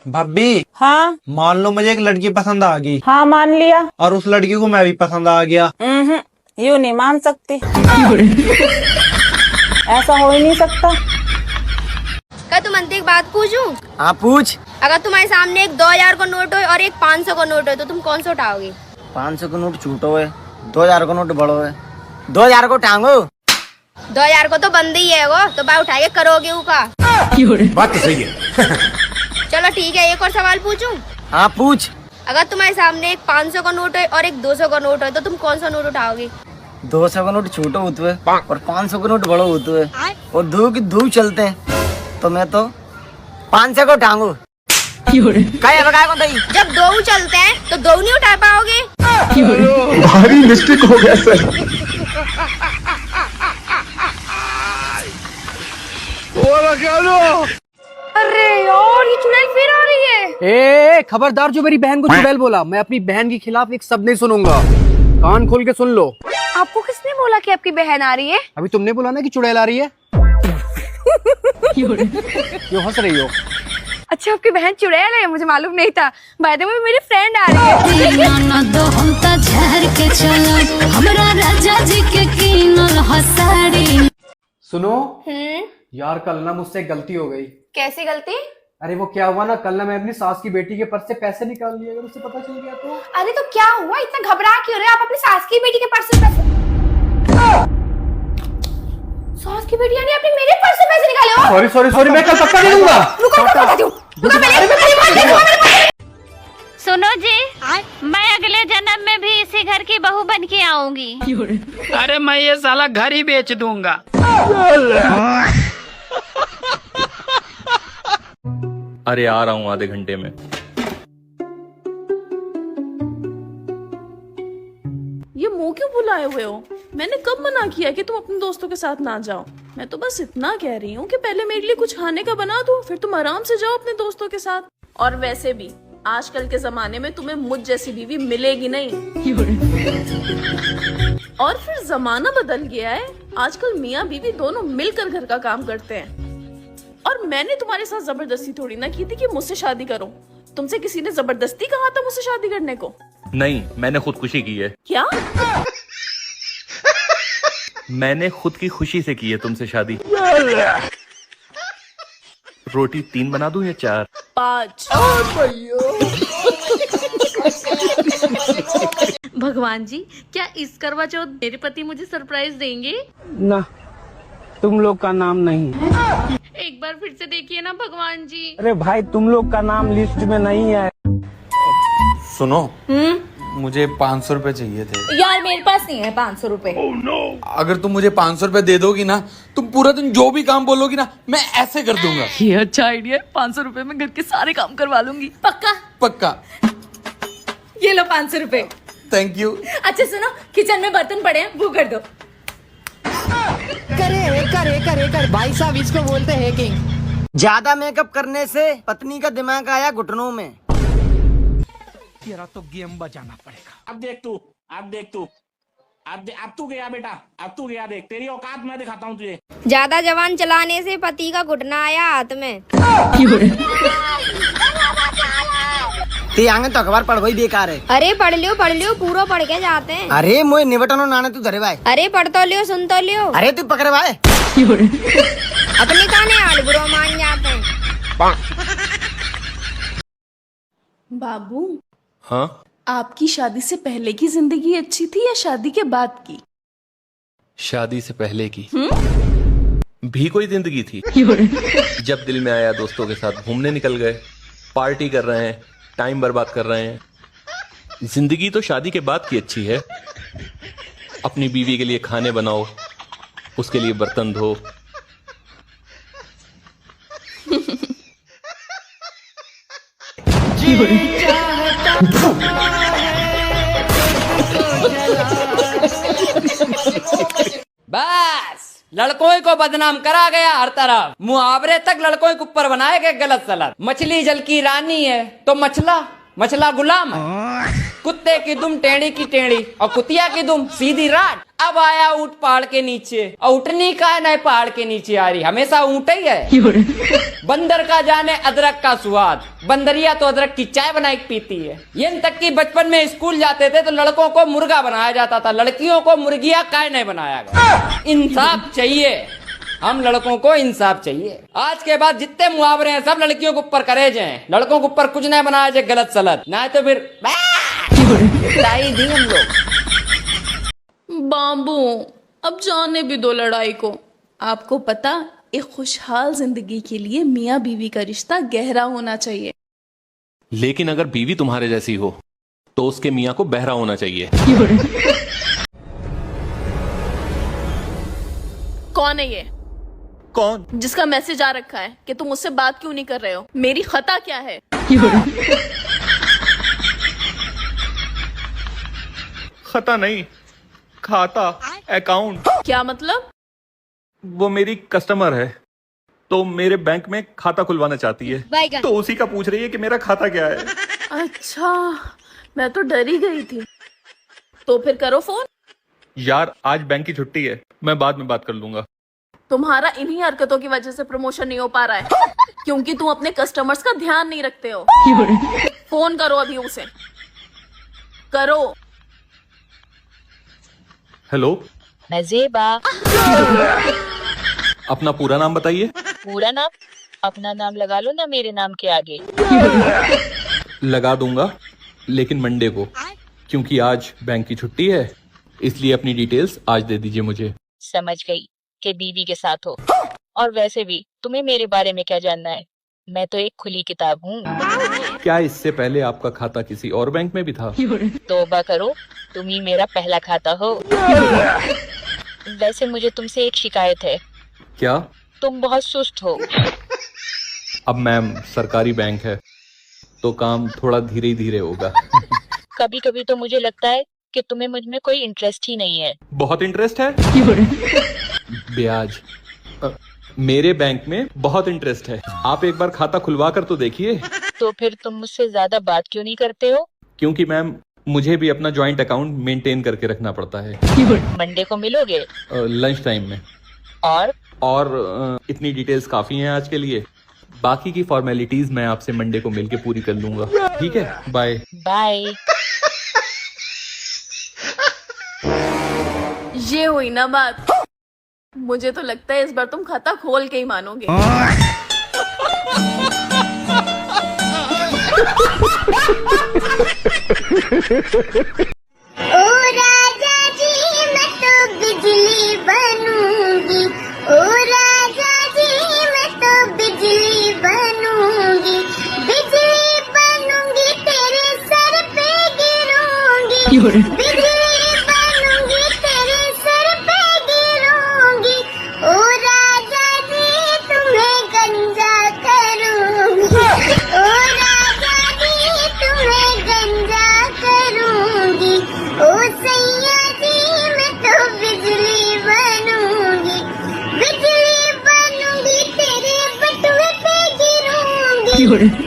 भाभी, हाँ मान लो मुझे एक लड़की पसंद आ गई हाँ मान लिया। और उस लड़की को मैं भी पसंद आ गया। यूँ नहीं मान सकती। ऐसा हो ही नहीं सकता। क्या तुम एक बात पूछूं? हाँ पूछ। अगर तुम्हारे सामने एक 2000 का नोट हो और एक 500 का नोट हो तो तुम कौन सा उठाओगे? 500 का नोट छूटो है, 2000 का नोट बड़ो है, 2000 को टांगो। 2000 को तो बंद ही है वो, तो बाय उठा के करोगे उसका। बात तो सही है। चलो ठीक है, एक और सवाल पूछूं? हाँ पूछ। अगर तुम्हारे सामने एक 500 का नोट है और एक 200 का नोट है तो तुम कौन सा नोट उठाओगे? 200 का नोट छूटो होते है और 500 का नोट बड़ो होते है और धूप की धूप चलते हैं, तो मैं तो 500 को टांगू। जब दो चलते हैं तो दो नहीं उठा पाओगे। भारी मिस्टेक हो गया सर। अरे यार, ये चुड़ैल फिर आ रही है। ए खबरदार, जो मेरी बहन को चुड़ैल बोला, मैं अपनी बहन के खिलाफ एक शब्द नहीं सुनूंगा। कान खोल के सुन लो। आपको किसने बोला कि आपकी बहन आ रही है? अभी तुमने बोला ना कि चुड़ैल आ रही है। क्यों हंस रही हो? अच्छा, आपकी बहन चुड़ैल है, मुझे मालूम नहीं था। बाय द वे मेरी फ्रेंड आ रही है। सुनो यार, कल ना मुझसे एक गलती हो गई। कैसी गलती? अरे वो क्या हुआ ना, कल ना मैं अपनी सास की बेटी के पर्स से पैसे निकाल लिए, अगर उसे पता चल गया तो। अरे तो क्या हुआ, इतना घबरा क्यों रहे? आप अपनी सास की बेटी के पर्स से पैसे सास की बेटी यानी आपने मेरे पर्स से पैसे निकाले हो? सॉरी सॉरी सॉरी, मैं कल पक्का नहीं दूंगा। रुको बताती हूँ। सुनो जी, मैं अगले जन्म में भी इसी घर की बहू बन के आऊंगी। अरे मैं ये साला घर ही बेच दूंगा। अरे आ रहा हूँ आधे घंटे में। ये मुंह क्यों बुलाए हुए हो? मैंने कब मना किया कि तुम अपने दोस्तों के साथ ना जाओ? मैं तो बस इतना कह रही हूँ कि पहले मेरे लिए कुछ खाने का बना दो, फिर तुम आराम से जाओ अपने दोस्तों के साथ। और वैसे भी आजकल के जमाने में तुम्हें मुझ जैसी बीवी मिलेगी नहीं। और फिर जमाना बदल गया है, आजकल मियाँ बीवी दोनों मिलकर घर का काम करते हैं। और मैंने तुम्हारे साथ जबरदस्ती थोड़ी ना की थी कि मुझसे शादी करो। तुमसे किसी ने जबरदस्ती कहा था मुझसे शादी करने को? नहीं, मैंने खुदकुशी की है। क्या? मैंने खुद की खुशी से की है तुमसे शादी। रोटी 3 बना दूं या 4? 5। भगवान जी, क्या इस करवा चौथ मेरे पति मुझे सरप्राइज देंगे? ना, तुम लोग का नाम नहीं। एक बार फिर से देखिए ना भगवान जी। अरे भाई, तुम लोग का नाम लिस्ट में नहीं है। सुनो, मुझे 500 रुपए चाहिए थे। यार मेरे पास नहीं है 500 रुपए। अगर तुम मुझे 500 रुपए दे दोगी ना, तुम पूरा दिन जो भी काम बोलोगी ना, मैं ऐसे कर दूंगा। ये अच्छा आइडिया है, 500 रुपए में घर के सारे काम करवा लूंगी। पक्का? पक्का। ये लो 500 रुपए। Thank you. अच्छा सुनो, किचन में बर्तन पड़े हैं, वो कर दो। करे भाई साहब, इसको बोलते हैं हैकिंग। ज्यादा मेकअप करने से पत्नी का दिमाग आया घुटनों में। तेरा तो गेम बजाना पड़ेगा। अब देख तू, अब तू गया बेटा, अब तू गया। देख, तेरी औकात मैं दिखाता हूँ तुझे। ज्यादा जवान चलाने से पति का घुटना आया हाथ में। ते आगे तो अखबार पढ़, वही बेकार है। अरे पढ़ लियो, पूरा पढ़ के जाते हैं। अरे मोए निबटनो नाने तू धरे भाई। अरे पढ़ तो लियो, सुन तो लियो। अरे तू पकड़े भाई। अपने काने हाल बुरा मान जाते हैं। बाबू, हाँ? आपकी शादी से पहले की जिंदगी अच्छी थी या शादी के बाद की? शादी से पहले की भी कोई जिंदगी थी। जब दिल में आया दोस्तों के साथ घूमने निकल गए, पार्टी कर रहे हैं, टाइम बर्बाद कर रहे हैं। जिंदगी तो शादी के बाद की अच्छी है। अपनी बीवी के लिए खाने बनाओ, उसके लिए बर्तन धो। बस लड़कों को बदनाम करा गया हर तरफ। मुहावरे तक लड़कों के ऊपर बनाए गए गलत सलत। मछली जल की रानी है तो मछला मछला गुलाम है। कुत्ते की दुम टेढ़ी की टेढ़ी और कुतिया की दुम सीधी रात। अब आया ऊँट पहाड़ के नीचे और उठनी का है नए पहाड़ के नीचे आ रही, हमेशा ऊँट ही है। बंदर का जाने अदरक का स्वाद, बंदरिया तो अदरक की चाय बनाई पीती है। ये तक कि बचपन में स्कूल जाते थे तो लड़कों को मुर्गा बनाया जाता था, लड़कियों को मुर्गिया काय नहीं बनाया गया। इंसाफ चाहिए, हम लड़कों को इंसाफ चाहिए। आज के बाद जितने मुहावरे हैं सब लड़कियों के ऊपर करे जाए, लड़कों के ऊपर कुछ नहीं बनाया जाए गलत सलत, ना तो फिर लाई दी हम लोग। बाबू अब जाने भी दो लड़ाई को। आपको पता, एक खुशहाल जिंदगी के लिए मियाँ बीवी का रिश्ता गहरा होना चाहिए। लेकिन अगर बीवी तुम्हारे जैसी हो तो उसके मियाँ को बहरा होना चाहिए। कौन है ये? कौन? जिसका मैसेज आ रखा है कि तुम मुझसे बात क्यों नहीं कर रहे हो? मेरी खता क्या है? खता नहीं, खाता, अकाउंट। क्या मतलब? वो मेरी कस्टमर है तो मेरे बैंक में खाता खुलवाना चाहती है, तो उसी का पूछ रही है कि मेरा खाता क्या है। अच्छा, मैं तो डर ही गई थी। तो फिर करो फोन। यार आज बैंक की छुट्टी है, मैं बाद में बात कर लूंगा। तुम्हारा इन्हीं हरकतों की वजह से प्रमोशन नहीं हो पा रहा है, क्योंकि तुम अपने कस्टमर्स का ध्यान नहीं रखते हो। फोन करो अभी उसे, करो। हेलो, मैं ज़ेबा। अपना पूरा नाम बताइए। पूरा नाम? अपना नाम लगा लो ना मेरे नाम के आगे। लगा दूंगा, लेकिन मंडे को, क्योंकि आज बैंक की छुट्टी है, इसलिए अपनी डिटेल्स आज दे दीजिए मुझे। समझ गई कि बीवी के साथ हो। और वैसे भी तुम्हें मेरे बारे में क्या जानना है, मैं तो एक खुली किताब हूँ। क्या इससे पहले आपका खाता किसी और बैंक में भी था? तौबा करो, तुम ही मेरा पहला खाता हो। वैसे मुझे तुमसे एक शिकायत है। क्या? तुम बहुत सुस्त हो। अब मैम सरकारी बैंक है तो काम थोड़ा धीरे धीरे होगा। कभी कभी तो मुझे लगता है कि तुम्हें मुझ में कोई इंटरेस्ट ही नहीं है। बहुत इंटरेस्ट है। ब्याज मेरे बैंक में बहुत इंटरेस्ट है। आप एक बार खाता खुलवा कर तो देखिए। तो फिर तुम मुझसे ज्यादा बात क्यों नहीं करते हो? क्योंकि मैम मुझे भी अपना जॉइंट अकाउंट मेंटेन करके रखना पड़ता है। मंडे को मिलोगे? लंच टाइम में। और इतनी डिटेल्स काफी हैं आज के लिए, बाकी की फॉर्मेलिटीज मैं आपसे मंडे को मिलके पूरी कर लूंगा। ठीक है, बाय बाय। ये हुई ना बात। मुझे तो लगता है इस बार तुम खाता खोल के ही मानोगे। ओ राजा जी मैं तो बिजली बनूंगी, ओ राजा जी मैं तो बिजली बनूंगी, बिजली बनूंगी तेरे सर पे गिरूंगी, बिजली बनूंगी तेरे सर पे गिरूंगी, ओ राजा जी तुम्हें गंजा करूंगी, ओ राजा जी तुम्हें गंजा करूंगी, ओ सैया जी मैं तो बिजली बनूंगी, बिजली बनूंगी तेरे बटुए पे गिरूंगी।